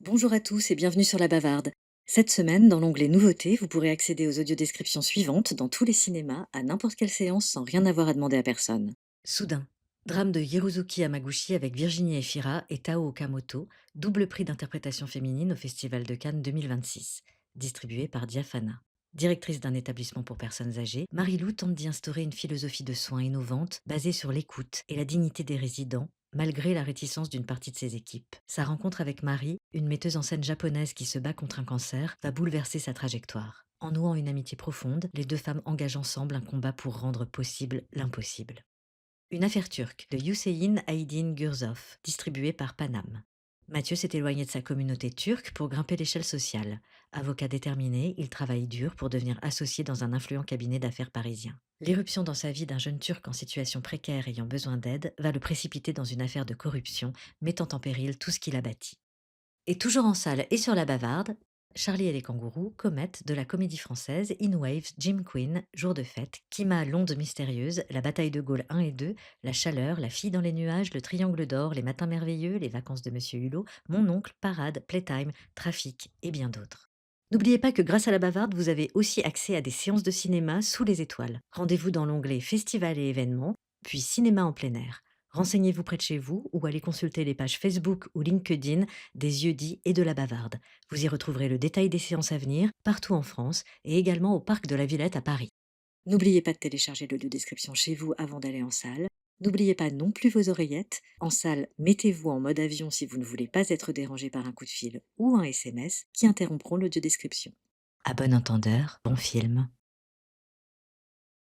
Bonjour à tous et bienvenue sur La Bavarde. Cette semaine, dans l'onglet Nouveautés, vous pourrez accéder aux audiodescriptions suivantes dans tous les cinémas, à n'importe quelle séance sans rien avoir à demander à personne. Soudain, drame de Hirozuki Hamaguchi avec Virginie Efira et Tao Okamoto, double prix d'interprétation féminine au Festival de Cannes 2026, distribué par Diafana. Directrice d'un établissement pour personnes âgées, Marie-Lou tente d'y instaurer une philosophie de soins innovante basée sur l'écoute et la dignité des résidents, malgré la réticence d'une partie de ses équipes. Sa rencontre avec Marie, une metteuse en scène japonaise qui se bat contre un cancer, va bouleverser sa trajectoire. En nouant une amitié profonde, les deux femmes engagent ensemble un combat pour rendre possible l'impossible. Une affaire turque de Hüseyin Aydin Gürzov, distribuée par Panam. Mathieu s'est éloigné de sa communauté turque pour grimper l'échelle sociale. Avocat déterminé, il travaille dur pour devenir associé dans un influent cabinet d'affaires parisien. L'éruption dans sa vie d'un jeune Turc en situation précaire ayant besoin d'aide va le précipiter dans une affaire de corruption, mettant en péril tout ce qu'il a bâti. Et toujours en salle et sur la bavarde, Charlie et les kangourous, Comet de la comédie française In Waves, Jim Quinn, Jour de fête, Kima, l'onde mystérieuse, La bataille de Gaulle 1 et 2, La chaleur, La fille dans les nuages, Le triangle d'or, Les matins merveilleux, Les vacances de Monsieur Hulot, Mon oncle, Parade, Playtime, Trafic et bien d'autres. N'oubliez pas que grâce à la bavarde, vous avez aussi accès à des séances de cinéma sous les étoiles. Rendez-vous dans l'onglet Festival et événements, puis Cinéma en plein air. Renseignez-vous près de chez vous ou allez consulter les pages Facebook ou LinkedIn des Yeux dits et de la bavarde. Vous y retrouverez le détail des séances à venir partout en France et également au parc de la Villette à Paris. N'oubliez pas de télécharger l'audio-description chez vous avant d'aller en salle. N'oubliez pas non plus vos oreillettes. En salle, mettez-vous en mode avion si vous ne voulez pas être dérangé par un coup de fil ou un SMS qui interrompront l'audio-description. À bon entendeur, bon film.